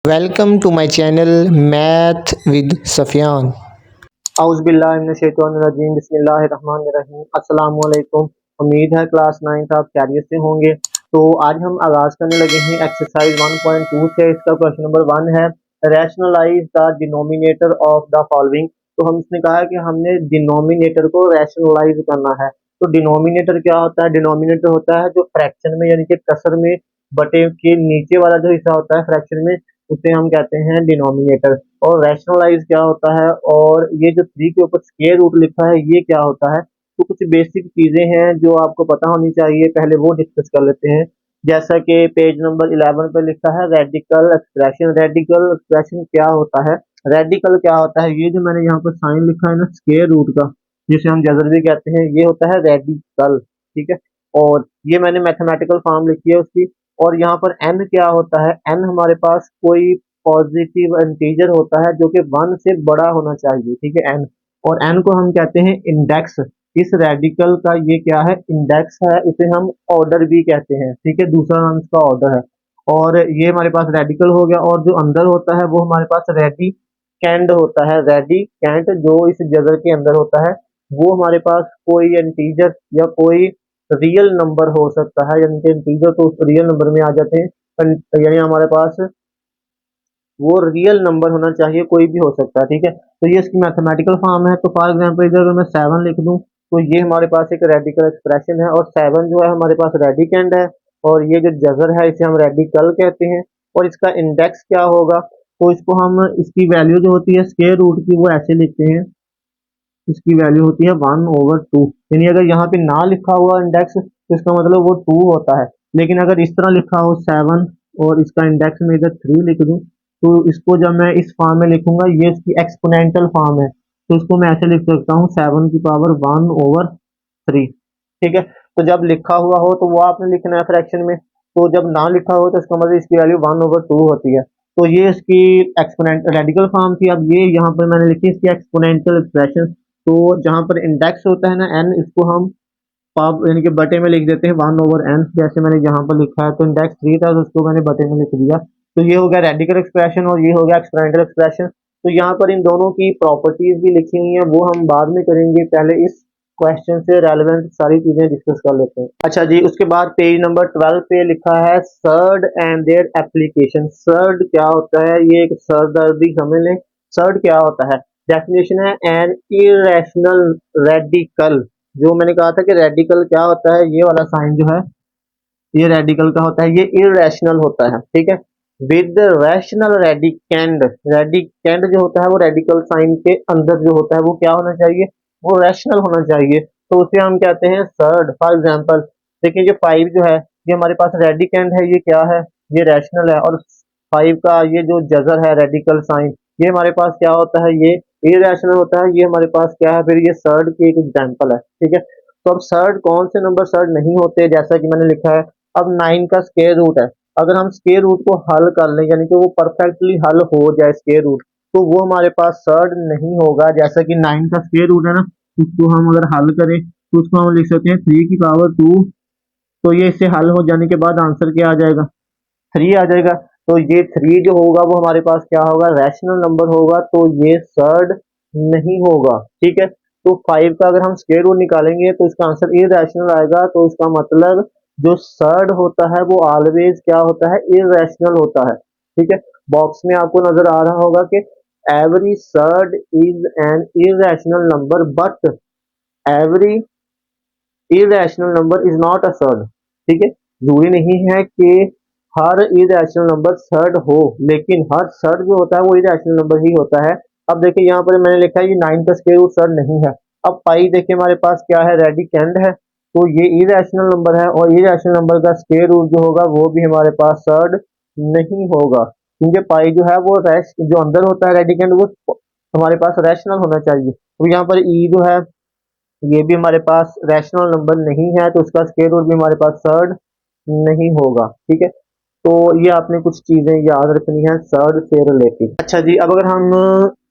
Welcome to my channel Math with Safyan. औज़ुबिल्लाहिमिनश्शैतानिर्रजीम बिस्मिल्लाहिर्रहमानिर्रहीम अस्सलाम वालेकुम। उम्मीद है क्लास 9 आप खैरियत से होंगे। तो आज हम आगाज़ करने लगे हैं एक्सरसाइज 1.2 से। इसका क्वेश्चन नंबर 1 है rationalize the denominator of the following. तो हम इसने कहा कि हमने डिनोमिनेटर को रैशनलाइज करना है। तो डिनोमिनेटर क्या होता है? डिनोमिनेटर होता है जो फ्रैक्शन में यानी कि कसर में बटे के नीचे वाला जो हिस्सा होता है फ्रैक्शन में, उसे हम कहते हैं डिनोमिनेटर। और रैशनलाइज क्या होता है, और ये जो 3 के ऊपर स्क्वायर रूट लिखा है ये क्या होता है? तो कुछ बेसिक चीजें हैं जो आपको पता होनी चाहिए, पहले वो डिस्कस कर लेते हैं। जैसा कि पेज नंबर 11 पे लिखा है रेडिकल एक्सप्रेशन। रेडिकल एक्सप्रेशन क्या होता है? रेडिकल क्या होता है? ये जो मैंने यहाँ पर साइन लिखा है ना स्क्वायर रूट का, जिसे हम जजर भी कहते हैं, ये होता है रेडिकल। ठीक है। और ये मैंने मैथमेटिकल फॉर्म लिखी है उसकी। और यहाँ पर एन क्या होता है? एन हमारे पास कोई पॉजिटिव इंटीजर होता है जो कि 1 से बड़ा होना चाहिए। ठीक है, एन। और एन को हम कहते हैं इंडेक्स। इस रेडिकल का ये क्या है? इंडेक्स है। इसे हम ऑर्डर भी कहते हैं। ठीक है, दूसरा नाम इसका ऑर्डर है। और ये हमारे पास रेडिकल हो गया। और जो अंदर होता है वो हमारे पास रेडी कैंड होता है। रेडी कैंड जो इस जगह के अंदर होता है वो हमारे पास कोई इंटीजर या कोई रियल नंबर हो सकता है। यानी कि इंटीजर तो उस रियल नंबर में आ जाते हैं, यानी हमारे पास वो रियल नंबर होना चाहिए, कोई भी हो सकता है। ठीक है, तो ये इसकी मैथमेटिकल फॉर्म है। तो फॉर एग्जांपल इधर अगर मैं 7 लिख दूं तो ये हमारे पास एक रेडिकल एक्सप्रेशन है। और 7 जो है हमारे पास रेडिकेंड है। और ये जो जजर है इसे हम रेडिकल कहते हैं। और इसका इंडेक्स क्या होगा? तो इसको हम, इसकी वैल्यू जो होती है स्क्वायर रूट की, वो ऐसे लिखते हैं। इसकी वैल्यू होती है 1/2। यानी अगर यहाँ पे ना लिखा हुआ इंडेक्स तो इसका मतलब वो 2 होता है। लेकिन अगर इस तरह लिखा हो 7 और इसका इंडेक्स में इधर 3 लिख दूं, तो इसको जब मैं इस फॉर्म में लिखूंगा, ये इसकी एक्सपोनेंशियल फॉर्म है, तो इसको मैं ऐसे लिख सकता हूँ 7 की पावर 1/3। ठीक है, तो जब लिखा हुआ हो तो वो आपने लिखना है फ्रैक्शन में। तो जब ना लिखा हो तो इसका मतलब इसकी वैल्यू 1/2 होती है। तो ये इसकी एक्सपोनेंट रेडिकल फॉर्म थी। अब ये यहाँ पर मैंने लिखी इसकी एक्सपोनेंशियल एक्सप्रेशन। तो जहां पर इंडेक्स होता है ना एन, इसको हम पाव यानी कि बटे में लिख देते हैं 1/n। जैसे मैंने यहाँ पर लिखा है तो इंडेक्स 3 था तो उसको मैंने बटे में लिख दिया। तो ये हो गया रेडिकल एक्सप्रेशन और ये हो गया एक्सपोनेंशियल एक्सप्रेशन। तो यहाँ पर इन दोनों की प्रॉपर्टीज भी लिखी हुई हैं, वो हम बाद में करेंगे। पहले इस क्वेश्चन से रेलेवेंट सारी चीजें डिस्कस कर लेते हैं। अच्छा जी, उसके बाद पेज नंबर 12 पे लिखा है surd and their application. Surd क्या होता है? ये एक सरदर्दी समझ लें। सर्ड क्या होता है? डेफिनेशन है एन इरेशनल रेडिकल। जो मैंने कहा था कि रेडिकल क्या होता है, ये वाला साइन जो है ये रेडिकल का होता है, ये इरेशनल होता है। ठीक है, विद रैशनल रेडिकेंड। रेडिकेंड जो होता है वो रेडिकल साइन के अंदर जो होता है वो क्या होना चाहिए? वो रैशनल होना चाहिए। तो उसे हम कहते हैं सर्ड। फॉर एग्जांपल देखिए, जो 5 जो है ये हमारे पास रेडिकेंड है, ये क्या है? ये रैशनल है। और 5 का ये जो जजर है रेडिकल साइन, ये हमारे पास क्या होता है? ये इरेशनल होता है। ये हमारे पास क्या है? फिर ये सर्ड की एक एग्जांपल है। ठीक है, तो अब सर्ड कौन से नंबर सर्ड नहीं होते? जैसा कि मैंने लिखा है, अब 9 का स्क्वायर रूट है। अगर हम स्क्वायर रूट को हल कर लें, यानी कि वो परफेक्टली हल हो जाए स्क्वायर रूट, तो वो हमारे पास सर्ड नहीं होगा। जैसा कि 9 का स्क्वायर रूट है ना, उसको हम अगर हल करें तो उसको हम लिख सकते हैं 3 की पावर 2। तो ये इससे हल हो जाने के बाद आंसर क्या आ जाएगा? 3 आ जाएगा। तो ये 3 जो होगा वो हमारे पास क्या होगा? रैशनल नंबर होगा। तो ये सर्ड नहीं होगा। ठीक है, तो 5 का अगर हम स्क्वायर रूट निकालेंगे तो इसका आंसर इरेशनल आएगा। तो इसका मतलब जो सर्ड होता है वो ऑलवेज क्या होता है? इरेशनल होता है। ठीक है, बॉक्स में आपको नजर आ रहा होगा कि every surd is an irrational number but every irrational number is not a surd. ठीक है, जरूरी नहीं है कि हर इरेशनल नंबर सर्ड हो, लेकिन हर सर्ड जो होता है वो इरेशनल नंबर ही होता है। अब देखिए यहाँ पर मैंने लिखा है ये 9 का स्क्वायर रूट सर्ड नहीं है। अब पाई देखिए हमारे पास क्या है? रेडिकेंड है। तो ये इरेशनल नंबर है और इरेशनल नंबर का स्क्वायर रूट जो होगा वो भी हमारे पास सर्ड नहीं होगा, क्योंकि पाई जो है वो रैश जो अंदर होता है रेडिकेंड, वो हमारे पास रैशनल होना चाहिए। तो यहाँ पर ई जो है ये भी हमारे पास रैशनल नंबर नहीं है, तो उसका स्क्वायर रूट भी हमारे पास सर्ड नहीं होगा। ठीक है, तो ये आपने कुछ चीजें याद रखनी है सर्ड से रिलेटेड। अच्छा जी, अब अगर हम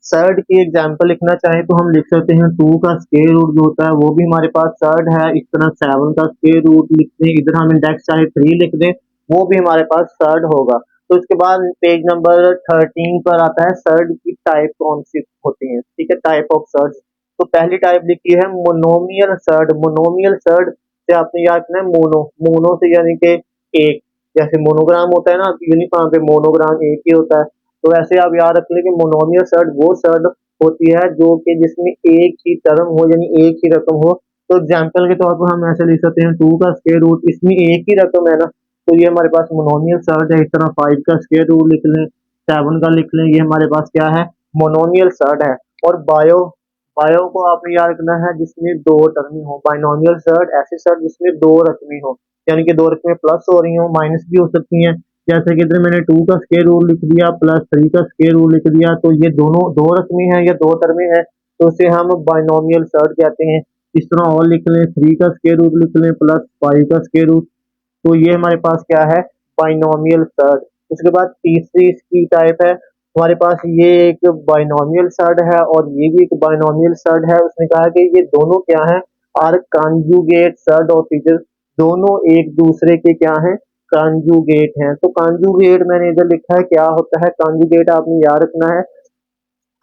सर्ड की एग्जांपल लिखना चाहें तो हम लिख सकते हैं 2 का स्क्वायर रूट जो होता है वो भी हमारे पास सर्ड है। इस तरह 7 का स्क्वायर रूट लिखते हैं, इधर हम इंडेक्स चाहे 3 लिख दें वो भी हमारे पास सर्ड होगा। तो इसके बाद पेज नंबर 13 पर आता है सर्ड की टाइप कौन सी होती है। ठीक है, टाइप ऑफ सर्ड। तो पहली टाइप लिखी है मोनोमियल सर्ड। मोनोमियल सर्ड से आपने याद रखना है मोनो, मोनो से यानी कि एक, जैसे मोनोग्राम होता है ना यूनिफॉर्म पे, मोनोग्राम एक ही होता है। तो वैसे आप याद रख लें कि मोनोमियल सर्ड वो सर्ड होती है जो कि जिसमें एक ही टर्म हो यानी एक ही रकम हो। तो एग्जाम्पल के तौर पर हम ऐसे लिख सकते हैं 2 का स्क्वायर रूट, इसमें एक ही रकम है ना, तो ये हमारे पास मोनोमियल सर्ड है। इस तरह 5 का स्क्वायर रूट लिख लें, 7 का लिख लें, ये हमारे पास क्या है, मोनोमियल सर्ड है। और बायो, बायो को आपने याद रखना है जिसमें दो टर्मी हो। बाइनोमियल सर्ड ऐसे सर्ड जिसमें दो रकमी हो, यानी कि दो रकमें प्लस हो रही हो, माइनस भी हो सकती हैं। जैसे कि इधर मैंने 2 का स्क्वायर रूट लिख दिया प्लस 3 का स्क्वायर रूट लिख दिया, तो ये दोनों दो रकमी है या दो टर्मी है, तो उसे हम बाइनोमियल सर्ड कहते हैं। इस तरह और लिख लें, 3 का स्क्वायर रूट लिख लें प्लस 5 का स्क्वायर रूट, तो ये हमारे पास क्या है, बाइनोमियल सर्ड। उसके बाद तीसरी इसकी टाइप है हमारे पास, ये एक बाइनोमियल सर्ड है और ये भी एक बाइनोमियल सर्ड है। उसने कहा कि ये दोनों क्या है, are conjugate surd of figures, दोनों एक दूसरे के क्या हैं, कॉन्जुगेट हैं। तो कॉन्जुगेट मैंने इधर लिखा है, क्या होता है कॉन्जुगेट, आपने याद रखना है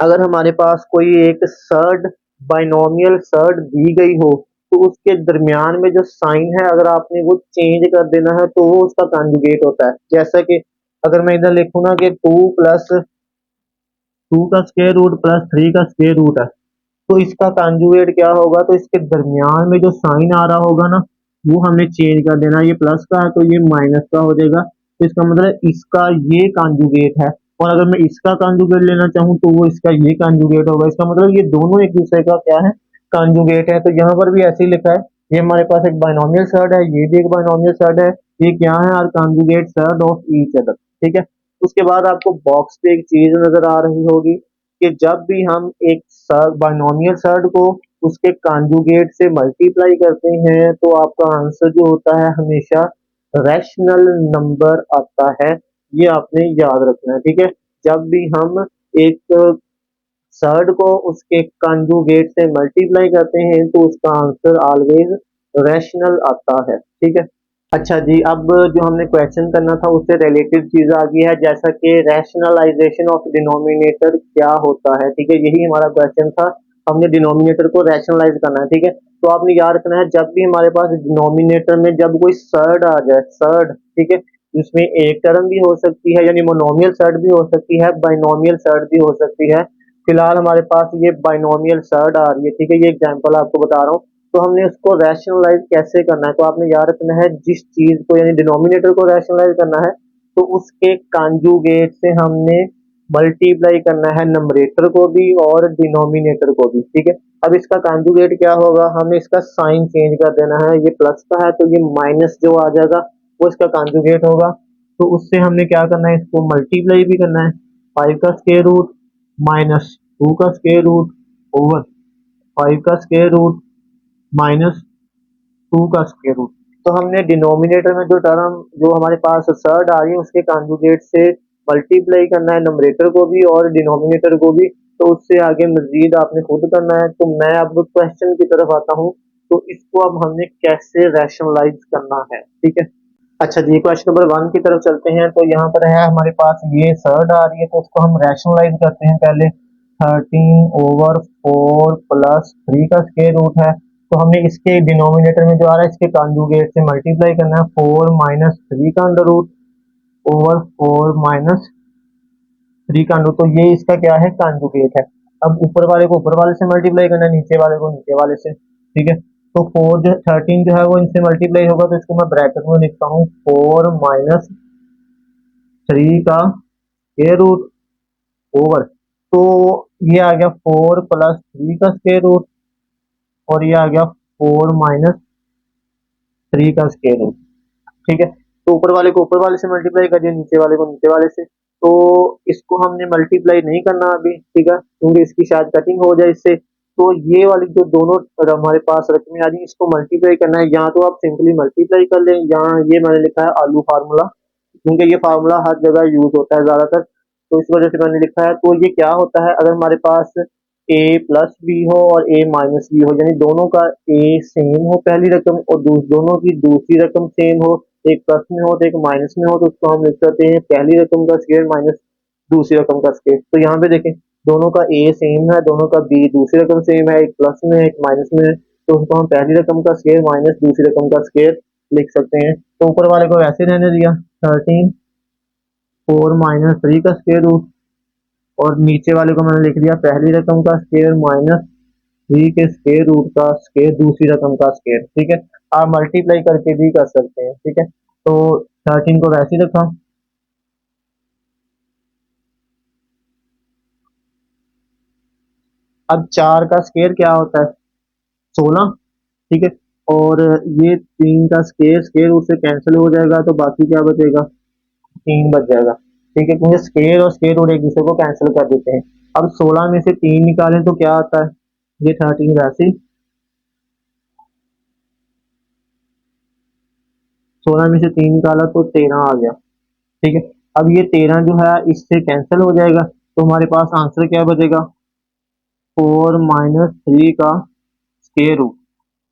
अगर हमारे पास कोई एक सर्ड बाइनोमियल सर्ड दी गई हो तो उसके दरमियान में जो साइन है अगर आपने वो चेंज कर देना है तो वो उसका कॉन्जुगेट होता है। जैसा कि अगर मैं इधर लिखूँ ना कि 2 का स्क्वायर रूट प्लस 3 का स्क्वायर रूट है, तो इसका कॉन्जुगेट क्या होगा, तो इसके दरमियान में जो साइन आ रहा होगा ना वो हमने चेंज कर देना। ये प्लस का है तो ये माइनस का हो जाएगा, तो इसका मतलब इसका ये कॉन्जुगेट है। और अगर मैं इसका कॉन्जुगेट लेना चाहूँ तो वो इसका ये कॉन्जुगेट होगा। इसका मतलब ये दोनों एक दूसरे का क्या है, कॉन्जुगेट है। तो यहाँ पर भी ऐसे ही लिखा है, ये हमारे पास एक बाइनोमियल सर्ड है, ये भी एक बाइनोमियल सर्ड है, ये क्या है, are conjugate surd of each other. ठीक है, उसके बाद आपको बॉक्स पे एक चीज नजर आ रही होगी कि जब भी हम एक बाइनोमियल सर्ड को उसके कॉन्जुगेट से मल्टीप्लाई करते हैं तो आपका आंसर जो होता है हमेशा रैशनल नंबर आता है। ये आपने याद रखना है। ठीक है, जब भी हम एक सर्ड को उसके कॉन्जुगेट से मल्टीप्लाई करते हैं तो उसका आंसर ऑलवेज रैशनल आता है। ठीक है, अच्छा जी, अब जो हमने क्वेश्चन करना था उससे रिलेटेड चीज आ गई है, जैसा कि रैशनलाइजेशन ऑफ डिनोमिनेटर क्या होता है। ठीक है, यही हमारा क्वेश्चन था, हमने डिनोमिनेटर को रैशनलाइज करना है। ठीक है, तो आपने याद रखना है जब भी हमारे पास डिनोमिनेटर में जब कोई सर्ड आ जाए, सर्ड, ठीक है, जिसमें एक टर्म भी हो सकती है यानी मोनोमियल सर्ड भी हो सकती है, बाइनोमियल सर्ड भी हो सकती है। फिलहाल हमारे पास ये बाइनोमियल सर्ड आ रही है। ठीक है, ये एग्जाम्पल आपको बता रहा हूँ। तो हमने उसको रैशनलाइज कैसे करना है, तो आपने याद रखना है जिस चीज को यानी डिनोमिनेटर को रैशनलाइज करना है तो उसके कॉन्जुगेट से हमने मल्टीप्लाई करना है नंबरेटर को भी और डिनोमिनेटर को भी। ठीक है, अब इसका कॉन्जुगेट क्या होगा, हमें इसका साइन चेंज कर देना है, ये प्लस का है तो ये माइनस जो आ जाएगा वो इसका कॉन्जुगेट होगा। तो उससे हमने क्या करना है, इसको मल्टीप्लाई भी करना है, 5 का स्क्वायर रूट माइनस 2 का स्क्वायर रूट ओवर 5 का स्क्वायर रूट माइनस 2 का स्क्वायर रूट। तो हमने डिनोमिनेटर में जो टर्म जो हमारे पास सर्ड आ रही है उसके कॉन्जुगेट से मल्टीप्लाई करना है नंबरेटर को भी और डिनोमिनेटर को भी। तो उससे आगे मजीद आपने खुद करना है। तो मैं अब क्वेश्चन की तरफ आता हूँ, तो इसको अब हमने कैसे रैशनलाइज करना है। ठीक है, अच्छा जी, क्वेश्चन नंबर 1 की तरफ चलते हैं। तो यहाँ पर है हमारे पास ये सर्ड आ रही है, तो उसको हम रैशनलाइज करते हैं। पहले 13/4 प्लस 3 का स्क्वायर रूट है, तो हमने इसके डिनोमिनेटर में जो आ रहा है इसके कॉन्जुगेट से मल्टीप्लाई करना है, 4 माइनस 3 का अंडर रूट ओवर 4 माइनस 3 का अंडर, तो ये इसका क्या है, कॉन्जुगेट है। अब ऊपर वाले को ऊपर वाले से मल्टीप्लाई करना है, नीचे वाले को नीचे वाले से। ठीक है, तो 4 जो 13 जो है वो इनसे मल्टीप्लाई होगा, तो इसको मैं ब्रैकेट में लिखता हूँ 4 माइनस 3 का स्क्वायर रूट ओवर, तो ये आ गया 4 प्लस 3 का स्क्वायर रूट और ये आ गया 4 माइनस 3 का स्क्वायर रूट। ठीक है, तो ऊपर वाले को ऊपर वाले से मल्टीप्लाई कर दिया, नीचे वाले को नीचे वाले से। तो इसको हमने मल्टीप्लाई नहीं करना अभी, ठीक है, क्योंकि इसकी शायद कटिंग हो जाए इससे। तो ये वाली जो दोनों हमारे पास रकमें आ रही है इसको मल्टीप्लाई करना है, या तो आप सिंपली मल्टीप्लाई कर लें, या ये मैंने लिखा है आलू फार्मूला, क्योंकि ये फार्मूला हर जगह यूज होता है ज्यादातर, तो इस वजह से मैंने लिखा है। तो ये क्या होता है, अगर हमारे पास ए प्लस बी हो और ए माइनस बी हो, यानी दोनों का ए सेम हो पहली रकम और दोनों की दूसरी रकम सेम हो, एक प्लस में हो तो एक माइनस में हो, तो उसको हम लिख सकते हैं पहली रकम का स्क्वायर माइनस दूसरी रकम का स्क्वायर। तो यहाँ पे देखें दोनों का ए सेम है, दोनों का बी दूसरी रकम सेम है, एक प्लस में है एक माइनस में है, तो उसको हम पहली रकम का स्क्वायर माइनस दूसरी रकम का स्क्वायर लिख सकते हैं। तो ऊपर वाले को वैसे रहने दिया 13 4 माइनस 3 का स्क्वायर रूट, और नीचे वाले को मैंने लिख दिया पहली रकम का स्क्वायर माइनस 3 के स्क्वायर रूट का स्क्वायर दूसरी रकम का स्क्वायर। ठीक है, आप मल्टीप्लाई करके भी कर सकते हैं। ठीक है, तो 13 को वैसे ही रखा। अब 4 का स्क्वायर क्या होता है 16। ठीक है, और ये 3 का स्क्वायर स्क्वायर रूट से कैंसिल हो जाएगा, तो बाकी क्या बचेगा 3 बच जाएगा। ठीक है, क्योंकि स्क्वायर और स्क्वायर रूट एक दूसरे को कैंसिल कर देते हैं। अब 16 में से 3 निकालें तो क्या आता है, ये 13 वैसे ही 16 में से 3 निकाला तो 13 आ गया। ठीक है, अब ये 13 जो है इससे कैंसिल हो जाएगा, तो हमारे पास आंसर क्या बचेगा 4 माइनस 3 का स्क्वायर रूट।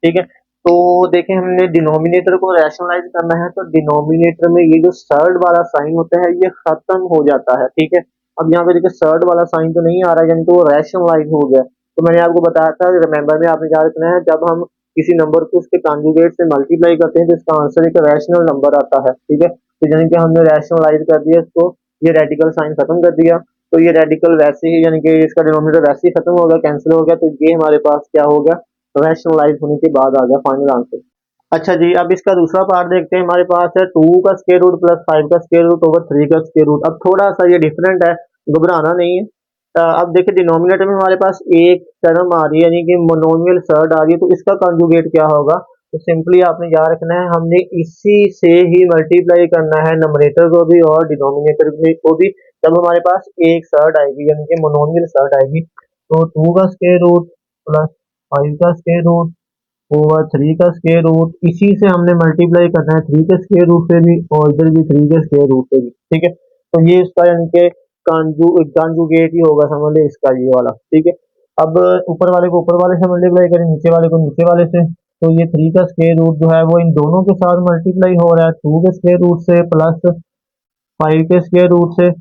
ठीक है, तो देखें हमने डिनोमिनेटर को रैशनलाइज करना है, तो डिनोमिनेटर में ये जो सर्ड वाला साइन होता है ये खत्म हो जाता है। ठीक है, अब यहाँ पे देखिए सर्ड वाला साइन तो नहीं आ रहा है, यानी कि वो रैशनलाइज हो गया। तो मैंने आपको बताया था रिमेंबर में आपने क्या रखना है, जब हम किसी नंबर को उसके कॉन्जुगेट से मल्टीप्लाई करते हैं तो इसका आंसर एक रैशनल नंबर आता है। ठीक है, तो यानी कि हमने रैशनलाइज कर दिया इसको, ये रेडिकल साइन खत्म कर दिया, तो ये रेडिकल वैसे ही यानी कि इसका डिनोमिनेटर वैसे ही खत्म हो गया, कैंसिल हो गया, तो ये हमारे पास क्या हो गया रैशनलाइज होने के बाद आ गया फाइनल आंसर। अच्छा जी, अब इसका दूसरा पार्ट देखते हैं। हमारे पास है 2 का स्क्वायर रूट प्लस 5 का स्क्वायर रूट ओवर 3 का स्क्वायर रूट। अब थोड़ा सा ये डिफरेंट है, घबराना नहीं है। अब देखिए डिनोमिनेटर में हमारे पास एक टर्म आ रही है यानी कि मोनोमियल सर्ड आ रही है, तो इसका कंजुगेट क्या होगा, तो सिंपली आपने याद रखना है हमने इसी से ही मल्टीप्लाई करना है नंबरेटर को भी और डिनोमिनेटर को भी, जब हमारे पास एक सर्ड आएगी यानी कि मोनोमियल सर्ड आएगी। तो 2 का स्क्वायर रूट प्लस 5 का स्क्वायर रूट ओवर 3 का स्क्वायर रूट, इसी से हमने मल्टीप्लाई करना है 3 के स्क्वायर रूट से भी और इधर भी 3 के स्क्वायर रूट से भी। ठीक है, तो ये इसका यानी कि कॉन्जुगेट ही होगा, समझ ले इसका ये वाला। ठीक है, अब ऊपर वाले को ऊपर वाले से मल्टीप्लाई करें, नीचे वाले को नीचे वाले से, तो ये 3 का स्क्वायर रूट जो है वो इन दोनों के साथ मल्टीप्लाई हो रहा है 2 के स्क्वायर रूट से प्लस 5 के स्क्वायर रूट से।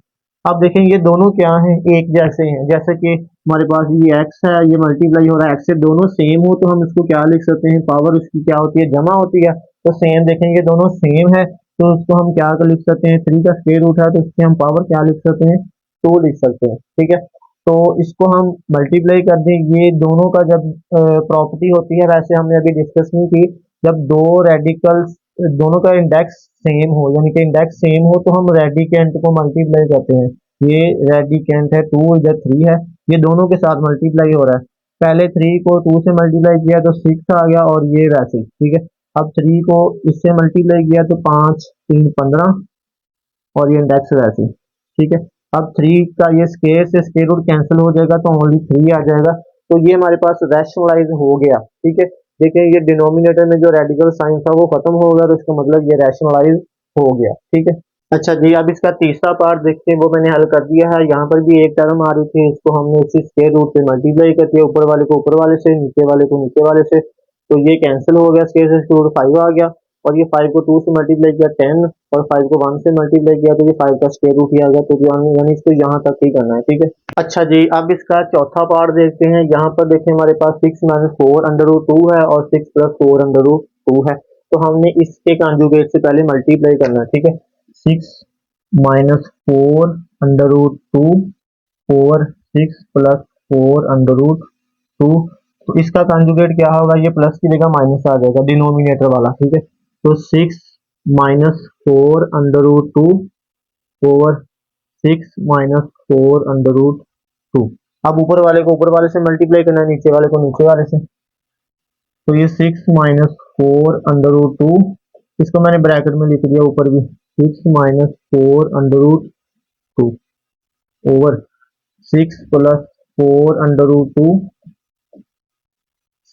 आप देखें ये दोनों क्या हैं एक जैसे हैं, जैसे कि हमारे पास ये x है, ये मल्टीप्लाई हो रहा है x से, दोनों सेम हो तो हम इसको क्या लिख सकते हैं, पावर उसकी क्या होती है जमा होती है। तो सेम देखेंगे दोनों सेम है, तो उसको हम क्या कर लिख सकते हैं 3 का स्क्वायर रूट है तो इसकी हम पावर क्या लिख सकते हैं 2 लिख सकते हैं। ठीक है, तो इसको हम मल्टीप्लाई कर दें, ये दोनों का जब प्रॉपर्टी होती है, वैसे हमने अभी डिस्कस नहीं की, जब दो रेडिकल्स दोनों का इंडेक्स सेम हो यानी कि इंडेक्स सेम हो तो हम रेडिकेंट को मल्टीप्लाई करते हैं। ये रेडिकेंट है 2, इधर 3 है, ये दोनों के साथ मल्टीप्लाई हो रहा है। पहले 3 को 2 से मल्टीप्लाई किया तो 6 आ गया, और ये वैसे ही। ठीक है, अब 3 को इससे मल्टीप्लाई किया तो 5 3 15, और ये इंडेक्स वैसे ही। ठीक है, अब 3 का ये स्क्वायर से स्क्वायर रूट कैंसिल हो जाएगा तो ओनली 3 आ जाएगा, तो ये हमारे पास रैशनलाइज हो गया। ठीक है, देखिए ये डिनोमिनेटर में जो रेडिकल साइन था वो खत्म हो गया, तो इसका मतलब ये रैशनलाइज हो गया। ठीक है, अच्छा जी, अब इसका तीसरा पार्ट देखते हैं, वो मैंने हल कर दिया है। यहाँ पर भी एक टर्म आ रही थी, इसको हमने उसी स्क्वायर रूट से मल्टीप्लाई कर दिया, ऊपर वाले को ऊपर वाले से, नीचे वाले को नीचे वाले से, तो ये कैंसिल हो गया, स्क्वायर से स्क्वायर रूट 5 आ गया, और ये 5 को 2 से मल्टीप्लाई किया 10, और 5 को 1 से मल्टीप्लाई किया तो ये 5 का स्क्वायर रूट ही आ गया, तो यानी इसको यहाँ तक ही करना है। ठीक है, अच्छा जी, अब इसका चौथा पार्ट देखते हैं। यहाँ पर देखें हमारे पास 6 माइनस 4 अंडर रूट 2 है और 6 प्लस 4 अंडर रूट 2 है, तो हमने इसके कॉन्जुगेट से पहले मल्टीप्लाई करना है। ठीक है, 6 minus 4 under root 2 over 6 plus 4 under root 2, तो इसका कॉन्जुगेट क्या होगा, ये प्लस की जगह माइनस आ जाएगा डिनोमिनेटर वाला। ठीक है, तो 6 minus 4 under root 2 over 6 minus 4 under root 2। अब ऊपर वाले को ऊपर वाले से मल्टीप्लाई करना है, नीचे वाले को नीचे वाले से, तो ये 6 माइनस 4 अंडर रूट 2, इसको मैंने ब्रैकेट में लिख दिया ऊपर भी, 6 minus 4 under root 2 over 6 plus 4 under root 2,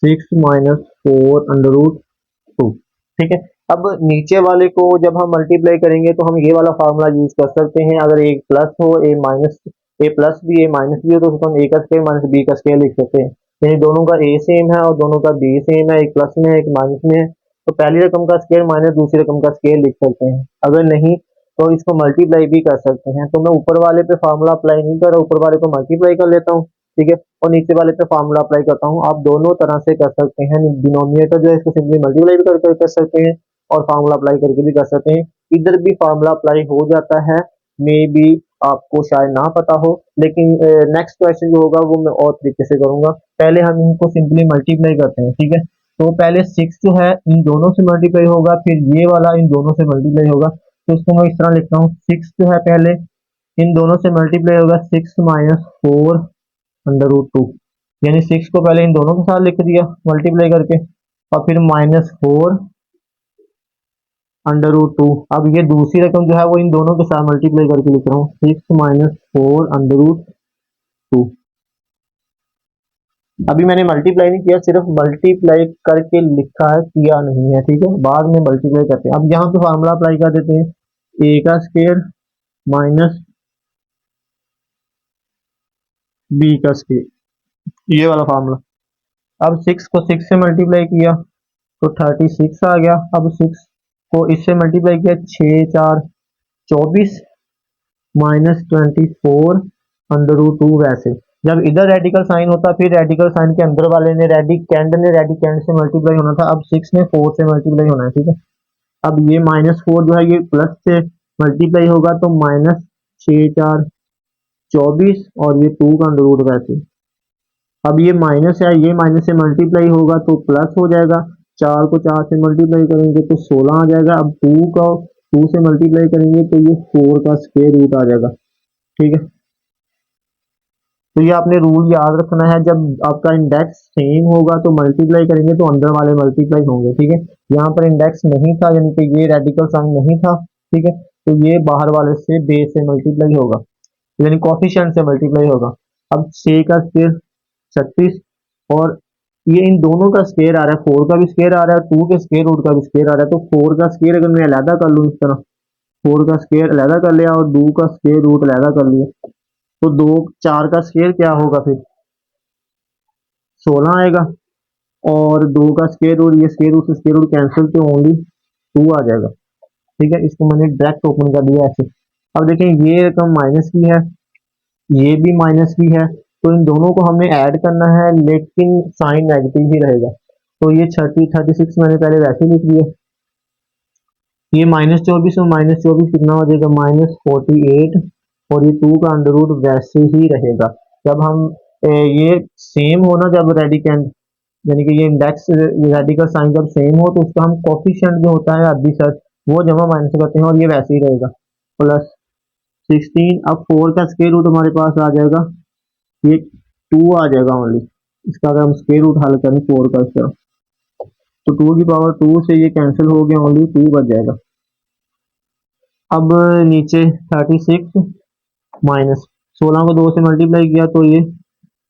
6 minus 4 under root 2। ठीक है, अब नीचे वाले को जब हम मल्टीप्लाई करेंगे तो हम ये वाला फार्मूला यूज कर सकते हैं, अगर ए प्लस हो ए माइनस, ए प्लस भी ए माइनस भी हो, तो उसको हम ए का स्क्वायर माइनस बी का स्क्वायर लिख सकते हैं, यानी दोनों का ए सेम है और दोनों का बी सेम है, एक प्लस में है एक माइनस में है, तो पहली रकम का स्क्वायर माइनस दूसरी रकम का स्क्वायर लिख सकते हैं। अगर नहीं तो इसको मल्टीप्लाई भी कर सकते हैं। तो मैं ऊपर वाले पे फार्मूला अप्लाई नहीं कर रहा, ऊपर वाले को मल्टीप्लाई कर लेता हूँ, ठीक है, और नीचे वाले पे फार्मूला अप्लाई करता हूँ। आप दोनों तरह से कर सकते हैं। डिनोमिनेटर जो है इसको सिंपली मल्टीप्लाई भी कर सकते हैं और फार्मूला अप्लाई करके भी कर सकते हैं। इधर भी फार्मूला अप्लाई हो जाता है, मे बी आपको शायद ना पता हो, लेकिन नेक्स्ट क्वेश्चन जो होगा वो मैं और तरीके से करूंगा। पहले हम इनको सिंपली मल्टीप्लाई करते हैं, ठीक है। तो पहले 6 जो है इन दोनों से मल्टीप्लाई होगा, फिर ये वाला इन दोनों से मल्टीप्लाई होगा। तो इसको मैं इस तरह लिखता हूँ, 6 जो है पहले इन दोनों से मल्टीप्लाई होगा, 6 माइनस 4 अंडर रूट 2, यानी 6 को पहले इन दोनों के साथ लिख दिया मल्टीप्लाई करके, और फिर माइनस 4 अंडर रूट 2। अब ये दूसरी रकम जो है वो इन दोनों के साथ मल्टीप्लाई करके लिख रहा हूँ, 6 माइनस 4 अंडर रूट 2। अभी मैंने मल्टीप्लाई नहीं किया, सिर्फ मल्टीप्लाई करके लिखा है, किया नहीं है, ठीक है, बाद में मल्टीप्लाई करते हैं। अब यहाँ पे फार्मूला अप्लाई कर देते हैं, ए का स्क्वायर माइनस बी का स्क्वायर, ये वाला फार्मूला। अब 6 को 6 से मल्टीप्लाई किया तो 36 आ गया। अब 6 को इससे मल्टीप्लाई किया, 6 4 24 माइनस 24 अंडर रूट 2। वैसे जब इधर रेडिकल साइन होता फिर रेडिकल साइन के अंदर वाले ने रेडिकेंड से मल्टीप्लाई होना था। अब 6 ने 4 से मल्टीप्लाई होना है, ठीक है। अब ये माइनस 4 जो है ये प्लस से मल्टीप्लाई होगा तो माइनस 6 4 24 और ये 2 का अंडर रूट वैसे। अब ये माइनस है, ये माइनस से मल्टीप्लाई होगा तो प्लस हो जाएगा, 4 को 4 से मल्टीप्लाई करेंगे तो 16 आ जाएगा। अब 2 का 2 से मल्टीप्लाई करेंगे तो ये 4 का स्क्वायर रूट आ जाएगा, ठीक है। तो ये आपने रूल याद रखना है, जब आपका इंडेक्स सेम होगा तो मल्टीप्लाई करेंगे तो अंदर वाले मल्टीप्लाई होंगे, ठीक है। यहाँ पर इंडेक्स नहीं था, यानी कि ये रेडिकल साइन नहीं था, ठीक है, तो ये बाहर वाले से बेस से मल्टीप्लाई होगा, यानी कोफिशिएंट से मल्टीप्लाई होगा। अब 6 का स्क्वायर 36, और ये इन दोनों का स्क्वायर आ रहा है, 4 का भी स्क्वायर आ रहा है, 2 के स्क्वायर रूट का भी स्क्वायर आ रहा है। तो 4 का स्क्वायर अगर मैं अलहदा कर लूँ इस तरह, 4 का स्क्वायर अलहदा कर लिया और 2 का स्क्वायर रूट अलहदा कर लिया, तो 2 4 का स्क्वायर क्या होगा, फिर 16 आएगा, और 2 का स्क्वायर रूट, ये स्क्वायर रूट से स्क्वायर रूट कैंसिल तो ओनली 2 आ जाएगा, ठीक है। इसको मैंने डायरेक्ट ओपन कर दिया ऐसे। अब देखें ये रकम माइनस की है, ये भी माइनस की है, तो इन दोनों को हमें ऐड करना है, लेकिन साइन नेगेटिव ही रहेगा। तो ये 36 मैंने पहले वैसे लिख दिया, ये माइनस 24 और माइनस 24 कितना हो जाएगा, माइनस 48, और ये 2 का अंडर रूट वैसे ही रहेगा। जब हम ये सेम हो ना, जब रेडिकेंड यानी कि ये इंडेक्स रेडिकल साइन जब सेम हो तो उसका हम कोफिशिएंट जो होता है अद्दी सर वो जमा माइनस करते हैं, और ये वैसे ही रहेगा, प्लस 16। अब 4 का स्क्वायर रूट हमारे पास आ जाएगा, ये 2 आ जाएगा ओनली। इसका अगर हम स्क्वायर रूट हल करें 4 का, इसका तो 2 की पावर 2 से ये कैंसिल हो गया, ओनली 2 बच जाएगा। अब नीचे 36 माइनस 16 को 2 से मल्टीप्लाई किया तो ये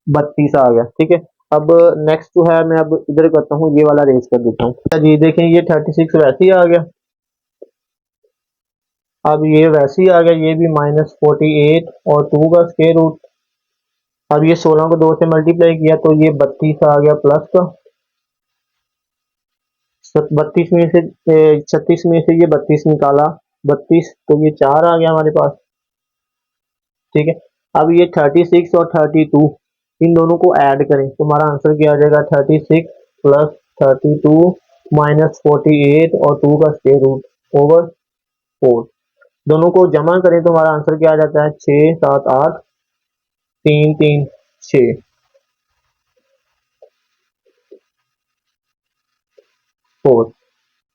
32 आ गया, ठीक है। अब नेक्स्ट जो है मैं अब इधर करता हूँ, ये वाला रेज कर देता हूँ। अच्छा जी देखें, ये 36 वैसे ही आ गया, अब ये वैसे ही आ गया, ये भी माइनस 48 और 2 का स्क्वायर रूट। अब ये 16 को 2 से मल्टीप्लाई किया तो ये 32 आ गया प्लस का, 32 में से 36 में से ये 32 निकाला, 32 तो ये 4 आ गया हमारे पास, ठीक है। अब ये 36 और 32 इन दोनों को ऐड करें तो हमारा आंसर क्या आ जाएगा, 36 प्लस 32 माइनस 48 और 2 का स्क्वायर रूट ओवर 4। दोनों को जमा करें तो हमारा आंसर क्या आ जाता है, 6 7 8 3 3 6 4।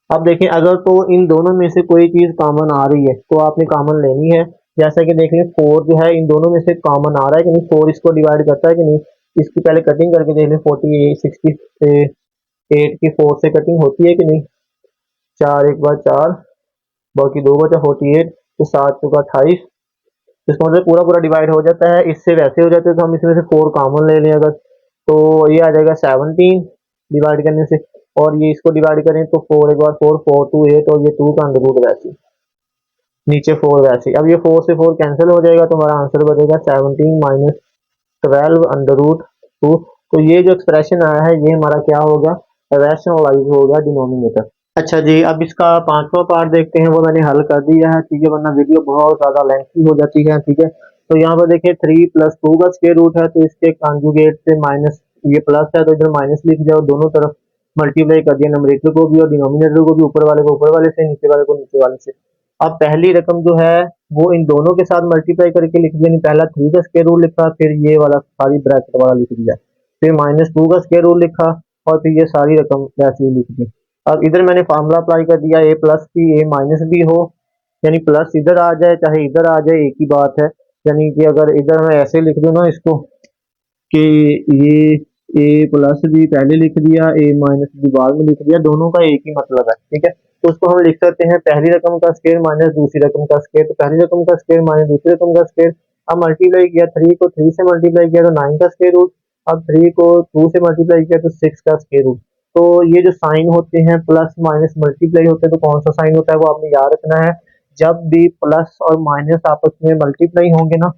अब देखें अगर तो इन दोनों में से कोई चीज कॉमन आ रही है तो आपने कॉमन लेनी है। जैसा कि देख लें 4 जो है इन दोनों में से कॉमन आ रहा है कि नहीं, 4 इसको डिवाइड करता है कि नहीं, इसकी पहले कटिंग करके देख लें, 68 की 4 से कटिंग होती है कि नहीं, 4 एक बार 4 बाकी 2 बचा 48, तो 7 चौका 28, इसका मतलब पूरा पूरा डिवाइड हो जाता है। इससे वैसे हो जाते हैं तो हम इसमें से 4 कॉमन ले लें अगर, तो ये आ जाएगा 17 डिवाइड करने से, और ये इसको डिवाइड करें तो 4 एक बार 4 4 2 8, और ये 2 का अंडर रूट वैसे नीचे 4 वैसे। अब ये 4 से 4 कैंसिल हो जाएगा तो हमारा आंसर बचेगा 17 माइनस 12 अंडर रूट 2। तो ये जो एक्सप्रेशन आया है ये हमारा क्या होगा, रैशनलाइज होगा डिनोमिनेटर। अच्छा जी, अब इसका पांचवा पार्ट देखते हैं, वो मैंने हल कर दिया है, ठीक है, वरना वीडियो बहुत ज़्यादा लेंथी हो जाती है, ठीक है। तो यहाँ पर देखिए 3 + 2 का स्क्वायर रूट है, तो इसके कॉन्जुगेट से माइनस, ये प्लस है तो इधर माइनस लिख दिया और दोनों तरफ मल्टीप्लाई कर दिया, नंबरेटर को भी और डिनोमिनेटर को भी, ऊपर वाले को ऊपर वाले से, नीचे वाले को नीचे वाले से। अब पहली रकम जो है वो इन दोनों के साथ मल्टीप्लाई करके लिख दिया, नहीं पहला 3 का स्क्वायर रूट लिखा, फिर ये वाला सारी ब्रैकेट वाला लिख दिया, फिर -2 का स्क्वायर रूट लिखा और फिर ये सारी रकम वैसे ही लिख दी। अब इधर मैंने फार्मूला अप्लाई कर दिया, ए प्लस भी ए माइनस भी हो, यानी प्लस इधर आ जाए चाहे इधर आ जाए एक ही बात है। यानी कि अगर इधर मैं ऐसे लिख दूं ना इसको कि ये ए प्लस भी पहले लिख दिया, ए माइनस भी बाद में लिख दिया, दोनों का एक ही मतलब है, ठीक है। तो उसको हम लिख सकते हैं पहली रकम का स्क्वायर माइनस दूसरी रकम का स्क्वायर, तो पहली रकम का स्क्वायर माइनस दूसरी रकम का स्क्वायर। अब मल्टीप्लाई किया, 3 को 3 से मल्टीप्लाई किया तो 9 का स्क्वायर रूट, अब 3 को 2 से मल्टीप्लाई किया तो 6 का स्क्वायर रूट। तो ये जो साइन होते हैं प्लस माइनस मल्टीप्लाई होते हैं, तो कौन सा साइन होता है वो आपने याद रखना है। जब भी प्लस और माइनस आपस में मल्टीप्लाई होंगे ना,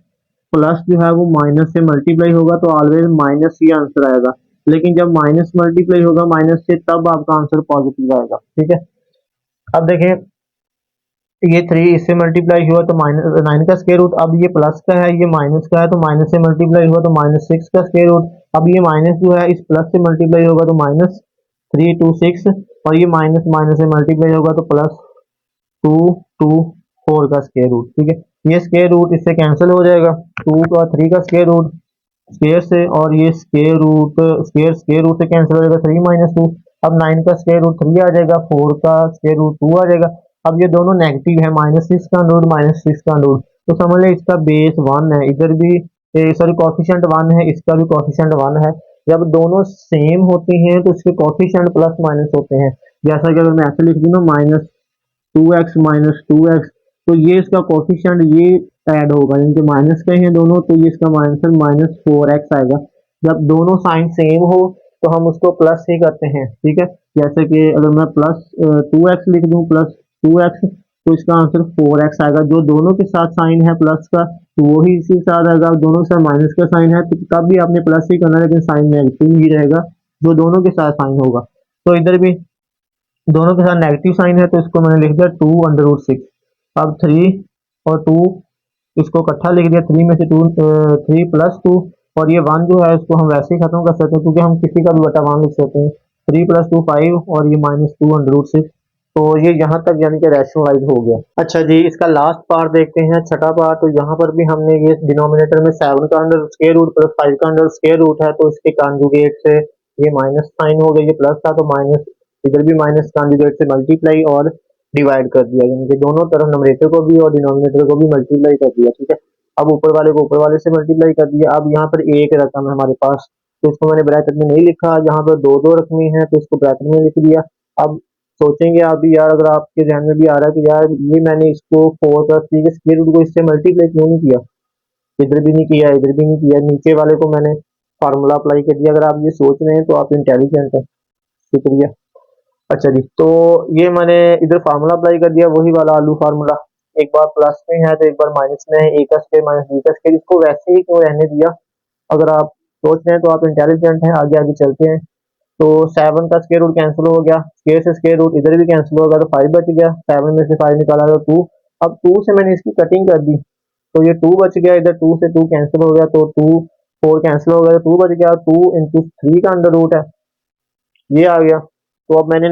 प्लस जो है वो माइनस से मल्टीप्लाई होगा तो ऑलवेज माइनस ही आंसर आएगा, लेकिन जब माइनस मल्टीप्लाई होगा माइनस से तब आपका आंसर पॉजिटिव आएगा, ठीक है। अब देखें ये 3 इससे मल्टीप्लाई हुआ तो -9 का स्क्वायर रूट, अब ये प्लस का है ये माइनस का है तो माइनस से मल्टीप्लाई हुआ तो -6 का स्क्वायर रूट। अब ये माइनस जो है इस प्लस से मल्टीप्लाई होगा तो -3 2 6, और ये माइनस माइनस से मल्टीप्लाई होगा तो +2 2 4 का स्क्वायर रूट, ठीक है। ये स्क्वायर रूट इससे कैंसिल हो जाएगा, 2 का 3 का स्क्वायर रूट स्क्वायर से, और ये स्क्वायर रूट से कैंसिल हो जाएगा 3 - 2। अब 9 का स्क्वायर रूट 3 आ जाएगा, 4 का स्क्वायर रूट 2 आ जाएगा। अब ये दोनों नेगेटिव है, -6 का रूट -6 का रूट, तो समझ लें इसका बेस 1 है, इधर भी सॉरी कोफिशिएंट 1 है, इसका भी कोफिशिएंट 1 है। जब दोनों सेम होते हैं तो इसके कोफिशिएंट प्लस माइनस होते हैं। जैसा कि अगर मैं ऐसे लिख दूं ना -2x तो ये इसका कोफिशिएंट ये ऐड होगा, इनके माइनस का ही है दोनों, तो ये इसका आंसर -4x आएगा। जब दोनों साइन सेम हो तो हम उसको प्लस ही करते हैं, ठीक है। जैसे कि अगर मैं +2x लिख दूं +2x, तो इसका आंसर 4x आएगा। जो दोनों के साथ साइन है प्लस का तो वो ही इसी के साथ आएगा, दोनों के साथ माइनस का साइन है तो तब भी आपने प्लस ही करना है, लेकिन साइन नेगेटिव ही रहेगा जो दोनों के साथ साइन होगा। तो इधर भी दोनों के साथ नेगेटिव साइन है तो इसको मैंने लिख दिया 2√6। अब 3 और 2 इसको इकट्ठा लिख दिया, 3 में से 3 + 2, और ये 1 जो है इसको हम वैसे ही खत्म कर सकते हैं क्योंकि हम किसी का भी बटा 1 लिख सकते हैं। 3 + 2 5 और ये -2√6, तो ये यहाँ तक यानी कि रैशनलाइज हो गया। अच्छा जी, इसका लास्ट पार्ट देखते हैं, छठा पार्ट। तो यहाँ पर भी हमने ये डिनोमिनेटर में 7 का अंडर स्क्वायर रूट प्लस 5 का अंडर स्क्वायर रूट है, तो इसके कॉन्जुगेट से ये माइनस साइन हो गया, ये प्लस था तो माइनस, इधर भी माइनस कॉन्जुगेट से मल्टीप्लाई और डिवाइड कर दिया, यानी कि दोनों तरफ नंबरेटर को भी और डिनोमिनेटर को भी मल्टीप्लाई कर दिया, ठीक है। अब ऊपर वाले को ऊपर वाले से मल्टीप्लाई कर दिया। अब यहाँ पर एक रकम है हमारे पास, तो इसको मैंने ब्रैकेट में नहीं लिखा, यहाँ पर दो दो रकमें हैं तो इसको ब्रैकेट में लिख दिया। अब सोचेंगे आप भी यार, अगर आपके ध्यान में भी आ रहा है कि यार ये मैंने इसको 4 + 3 के स्क्वायर रूट को इससे मल्टीप्लाई क्यों नहीं किया, इधर भी नहीं किया इधर भी नहीं किया, नीचे वाले को मैंने फार्मूला अप्लाई कर दिया। अगर आप ये सोच रहे हैं तो आप इंटेलिजेंट हैं, शुक्रिया। अच्छा जी, तो ये मैंने इधर फार्मूला अप्लाई कर दिया, वही वाला आलू फार्मूला, एक बार प्लस में है तो एक बार माइनस में है, ए का स्क्वायर माइनस बी का स्क्वायर, इसको वैसे ही क्यों रहने दिया। अगर आप सोच रहे हैं तो आप इंटेलिजेंट हैं, आगे आगे चलते हैं। तो 7 का स्क्वायर रूट कैंसिल हो गया, स्क्वायर से स्क्वायर रूट इधर भी कैंसिल होगा तो 5 बच गया, 7 में से 5 निकाला तो 2। अब 2 से मैंने इसकी कटिंग कर दी तो ये 2 बच गया, इधर 2 से 2 कैंसिल हो गया तो 2 4 कैंसिल हो गया तो 2 बच गया, 2 × 3 का अंडर रूट है, ये आ गया। तो अब मैंने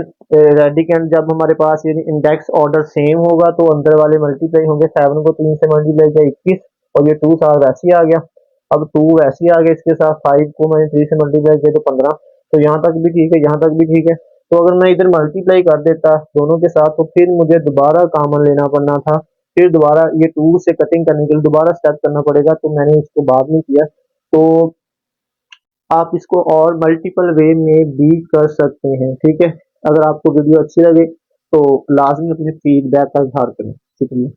रेडिकेंड, जब हमारे पास ये इंडेक्स ऑर्डर सेम होगा तो अंदर वाले मल्टीप्लाई होंगे, 7 को 3 से मल्टीप्लाई किया 21, और ये 2 साथ वैसे ही आ गया। अब 2 वैसे ही आ गया, इसके साथ 5 को मैंने 3 से मल्टीप्लाई किया तो 15। तो यहाँ तक भी ठीक है, यहाँ तक भी ठीक है। तो अगर मैं इधर मल्टीप्लाई कर देता दोनों के साथ तो फिर मुझे दोबारा कॉमन लेना पड़ना था, फिर दोबारा ये 2 से कटिंग करने के लिए दोबारा स्टेप करना पड़ेगा, तो मैंने इसको बाद में किया। तो आप इसको और मल्टीपल वे में भी कर सकते हैं, ठीक है। अगर आपको वीडियो अच्छी लगे तो लाजमी अपने फीडबैक का इजहार करें, शुक्रिया।